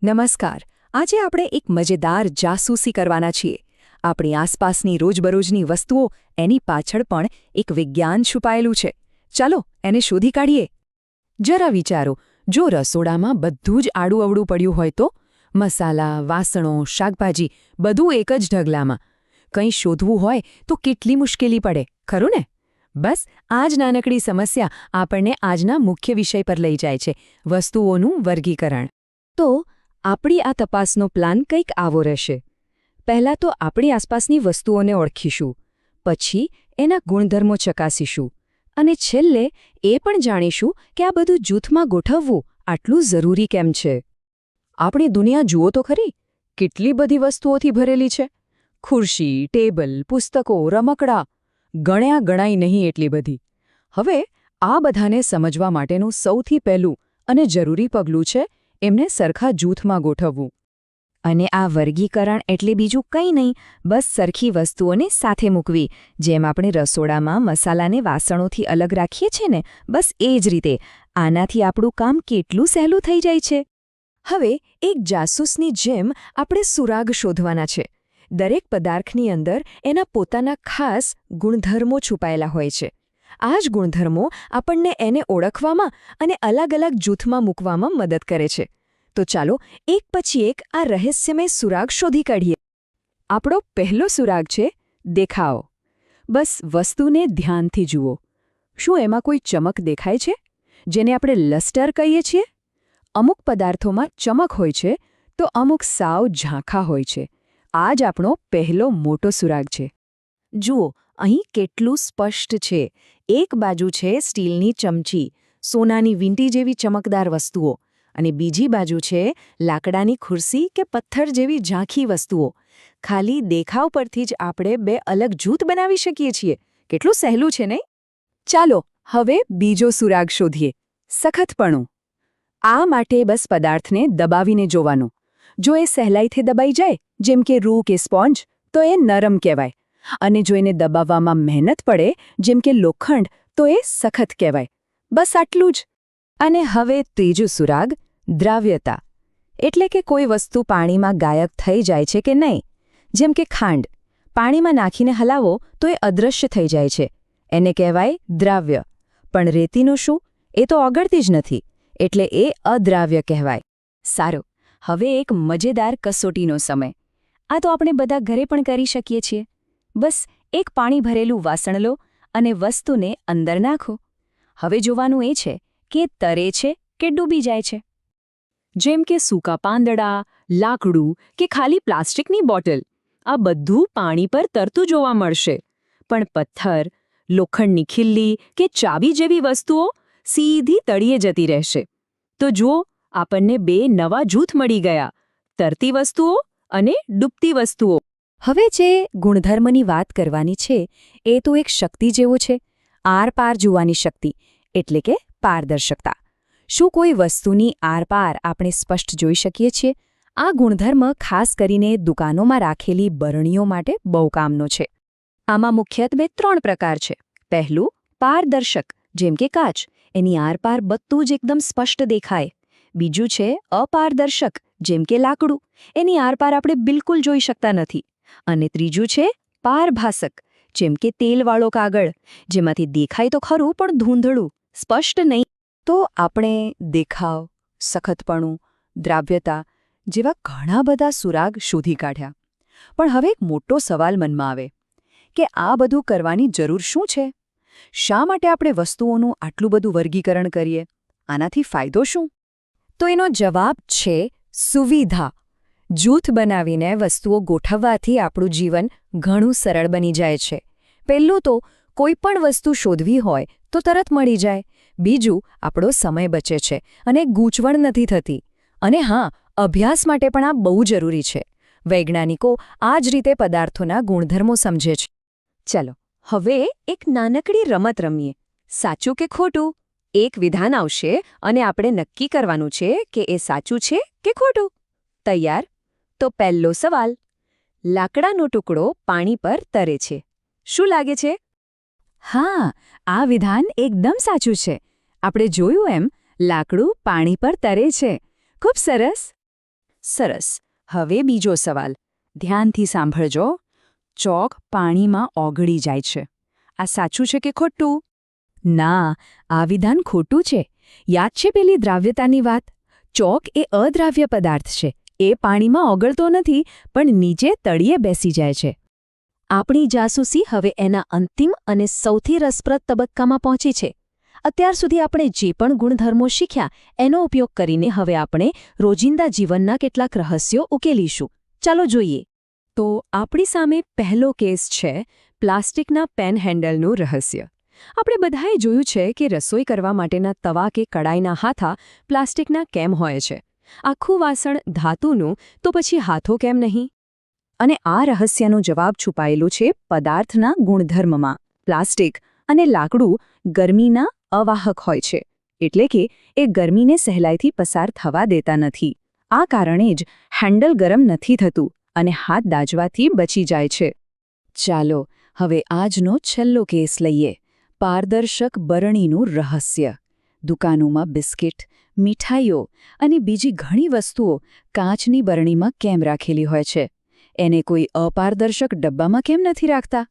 નમસ્કાર. આજે આપણે એક મજેદાર જાસૂસી કરવાના છીએ. આપણી આસપાસની રોજબરોજની વસ્તુઓ એની પાછળ પણ એક વિજ્ઞાન છુપાયેલું છે. ચાલો એને શોધી કાઢીએ. જરા વિચારો, જો રસોડામાં બધું જ આડું-અવળું પડ્યું હોય તો? મસાલા, વાસણો, શાકભાજી બધું એક જ ઢગલામાં. કંઈ શોધવું હોય તો કેટલી મુશ્કેલી પડે, ખરું ને? બસ આ જ નાનકડી સમસ્યા આપણને આજના મુખ્ય વિષય પર લઈ જાય છે, વસ્તુઓનું વર્ગીકરણ. તો આપણી આ તપાસનો પ્લાન કંઈક આવો રહેશે. પહેલાં તો આપણી આસપાસની વસ્તુઓને ઓળખીશું, પછી એના ગુણધર્મો ચકાસીશું, અને છેલ્લે એ પણ જાણીશું કે આ બધું જૂથમાં ગોઠવવું આટલું જરૂરી કેમ છે. આપણી દુનિયા જુઓ તો ખરી, કેટલી બધી વસ્તુઓથી ભરેલી છે. ખુરશી, ટેબલ, પુસ્તકો, રમકડાં, ગણ્યા ગણાય નહીં એટલી બધી. હવે આ બધાને સમજવા માટેનું સૌથી પહેલું અને જરૂરી પગલું છે એમને સરખા જૂથમાં ગોઠવવું. અને આ વર્ગીકરણ એટલે બીજું કંઈ નહીં, બસ સરખી વસ્તુઓને સાથે મૂકવી. જેમ આપણે રસોડામાં મસાલાને વાસણોથી અલગ રાખીએ છીએ ને, બસ એ જ રીતે. આનાથી આપણું કામ કેટલું સહેલું થઈ જાય છે. હવે એક જાસૂસની જેમ આપણે સુરાગ શોધવાના છે. દરેક પદાર્થની અંદર એના પોતાના ખાસ ગુણધર્મો છુપાયેલા હોય છે. આ જ ગુણધર્મો આપણને એને ઓળખવામાં અને અલગ અલગ જૂથમાં મૂકવામાં મદદ કરે છે. તો ચાલો એક પછી એક આ રહસ્યમય સુરાગ શોધી કાઢીએ. આપણો પહેલો સુરાગ છે દેખાવ. બસ વસ્તુને ધ્યાનથી જુઓ. શું એમાં કોઈ ચમક દેખાય છે, જેને આપણે લસ્ટર કહીએ છીએ? અમુક પદાર્થોમાં ચમક હોય છે તો અમુક સાવ ઝાંખા હોય છે. આ જ આપણો પહેલો મોટો સુરાગ છે. જુઓ અહીં કેટલું સ્પષ્ટ છે. એક બાજુ છે સ્ટીલની ચમચી, સોનાની વીંટી જેવી ચમકદાર વસ્તુઓ, અને બીજી બાજુ છે લાકડાની ખુરશી કે પથ્થર જેવી ઝાંખી વસ્તુઓ. ખાલી દેખાવ પરથી જ આપણે બે અલગ જૂથ બનાવી શકીએ છીએ. કેટલું સહેલું છે નહીં? ચાલો હવે બીજો સુરાગ શોધીએ, સખતપણું. આ માટે બસ પદાર્થને દબાવીને જોવાનો. જો એ સહેલાઈથી દબાઈ જાય, જેમ કે રૂ કે સ્પોન્જ, તો એ નરમ કહેવાય. અને જો એને દબાવવામાં મહેનત પડે, જેમ કે લોખંડ, તો એ સખત કહેવાય. બસ આટલું જ. અને હવે ત્રીજું સુરાગ, દ્રાવ્યતા. એટલે કે કોઈ વસ્તુ પાણીમાં ગાયબ થઈ જાય છે કે નહીં. જેમ કે ખાંડ. પાણીમાં નાખીને હલાવો તો એ અદૃશ્ય થઈ જાય છે. એને કહેવાય દ્રાવ્ય. પણ રેતીનું શું? એ તો ઓગળતી જ નથી, એટલે એ અદ્રાવ્ય કહેવાય. સારું, હવે એક મજેદાર કસોટીનો સમય. આ તો આપણે બધા ઘરે પણ કરી શકીએ છીએ. બસ એક પાણી ભરેલું વાસણ લો અને વસ્તુને અંદર નાખો. હવે જોવાનું એ છે કે તરે છે કે ડૂબી જાય છે. જેમ કે સૂકા પાંદડા, લાકડું કે ખાલી પ્લાસ્ટિકની બોટલ, આ બધું પાણી પર તરતું જોવા મળશે. પણ પથ્થર, લોખંડની ખિલ્લી કે ચાવી જેવી વસ્તુઓ સીધી તળિયે જતી રહેશે. તો જુઓ, આપણને બે નવા જૂથ મળી ગયા, તરતી વસ્તુઓ અને ડૂબતી વસ્તુઓ. હવે જે ગુણધર્મની વાત કરવાની છે એ તો એક શક્તિ જેવો છે, આરપાર જોવાની શક્તિ, એટલે કે પારદર્શકતા. શું કોઈ વસ્તુની આરપાર આપણે સ્પષ્ટ જોઈ શકીએ છીએ? આ ગુણધર્મ ખાસ કરીને દુકાનોમાં રાખેલી બરણીઓ માટે બહુ કામનો છે. આમાં મુખ્યત્વે 3 પ્રકાર છે. પહેલું, પારદર્શક, જેમ કે કાચ. એની આરપાર બધું જ એકદમ સ્પષ્ટ દેખાય. બીજું છે અપારદર્શક, જેમ કે લાકડું. એની આરપાર આપણે બિલકુલ જોઈ શકતા નથી. અને ત્રીજું છે પારભાસક, જેમ કે તેલવાળો કાગળ, જેમાંથી દેખાય તો ખરું પણ ધૂંધળું, સ્પષ્ટ નહીં. તો આપણે દેખાવ, સખતપણું, દ્રાવ્યતા જેવા ઘણા બધા સુરાગ શોધી કાઢ્યા. પણ હવે એક મોટો સવાલ મનમાં આવે કે આ બધું કરવાની જરૂર શું છે? શા માટે આપણે વસ્તુઓનું આટલું બધું વર્ગીકરણ કરીએ? આનાથી ફાયદો શું? તો એનો જવાબ છે સુવિધા. જૂથ બનાવીને વસ્તુઓ ગોઠવવાથી આપણું જીવન ઘણું સરળ બની જાય છે. પહેલું તો કોઈ પણ વસ્તુ શોધવી હોય તો તરત મળી જાય. બીજું, આપણો સમય બચે છે અને ગૂંચવણ નથી થતી. અને હા, અભ્યાસ માટે પણ આ બહુ જરૂરી છે. વૈજ્ઞાનિકો આ જ રીતે પદાર્થોના ગુણધર્મો સમજે છે. ચાલો હવે એક નાનકડી રમત રમીએ. સાચું કે ખોટું? એક વિધાન આવશે અને આપણે નક્કી કરવાનું છે કે એ સાચું છે કે ખોટું. તૈયાર? તો પહેલો સવાલ, લાકડાનો ટુકડો પાણી પર તરે છે. શું લાગે છે? હા, આ વિધાન એકદમ સાચું છે. આપણે જોયું એમ લાકડું પાણી પર તરે છે. ખૂબ સરસ. સરસ. હવે બીજો સવાલ. ધ્યાનથી સાંભળજો. ચોક પાણીમાં ઓગળી જાય છે. આ સાચું છે કે ખોટું? ના, આ વિધાન ખોટું છે. યાદ છે પેલી દ્રાવ્યતાની વાત? ચોક એ અદ્રાવ્ય પદાર્થ છે. એ પાણીમાં ઓગળતો નથી, પણ નીચે તળિયે બેસી જાય છે. આપણી જાસૂસી હવે એના અંતિમ અને સૌથી રસપ્રદ તબક્કામાં પહોંચી છે. અત્યાર સુધી આપણે જે પણ ગુણધર્મો શીખ્યા એનો ઉપયોગ કરીને હવે આપણે રોજિંદા જીવનના કેટલાક રહસ્યો ઉકેલીશું. ચાલો જોઈએ. તો આપણી સામે પહેલો કેસ છે પ્લાસ્ટિકના પેન હેન્ડલનું રહસ્ય. આપણે બધાએ જોયું છે કે રસોઈ કરવા માટેના તવા કે કડાઈના હાથા પ્લાસ્ટિકના કેમ હોય છે. આખું વાસણ ધાતુનું, તો પછી હાથો કેમ નહીં? અને આ રહસ્યનો જવાબ છુપાયેલો છે પદાર્થના ગુણધર્મમાં. પ્લાસ્ટિક અને લાકડું ગરમીના અવાહક હોય છે, એટલે કે એ ગરમીને સહેલાઈથી પસાર થવા દેતા નથી. આ કારણે જ હેન્ડલ ગરમ નથી થતું અને હાથ દાઝવાથી બચી જાય છે. ચાલો હવે આજનો છેલ્લો કેસ લઈએ. પારદર્શક બરણીનું રહસ્ય. દુકાનોમાં બિસ્કિટ, મીઠાઈઓ અને બીજી ઘણી વસ્તુઓ કાચની બરણીમાં કેમ રાખેલી હોય છે? એને કોઈ અપારદર્શક ડબ્બામાં કેમ નથી રાખતા?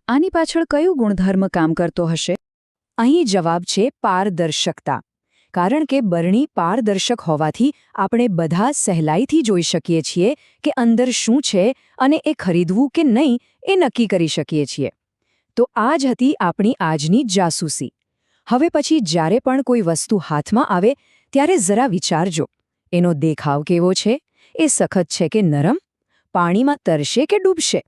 આની પાછળ કયું ગુણધર્મ કામ કરતો હશે? અહીં જવાબ છે પારદર્શકતા. કારણ કે બરણી પારદર્શક હોવાથી આપણે બધા સહેલાઈથી જોઈ શકીએ છીએ કે અંદર શું છે અને એ ખરીદવું કે નહીં એ નક્કી કરી શકીએ છીએ. તો આ જ હતી આપણી આજની જાસૂસી. હવે પછી જ્યારે પણ કોઈ વસ્તુ હાથમાં આવે ત્યારે જરા વિચારજો. એનો દેખાવ કેવો છે? એ સખત છે કે નરમ? પાણીમાં તરશે કે ડૂબશે?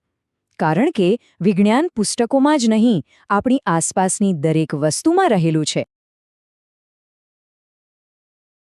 કારણ કે વિજ્ઞાન પુસ્તકોમાં જ નહીં, આપણી આસપાસની દરેક વસ્તુમાં રહેલું છે.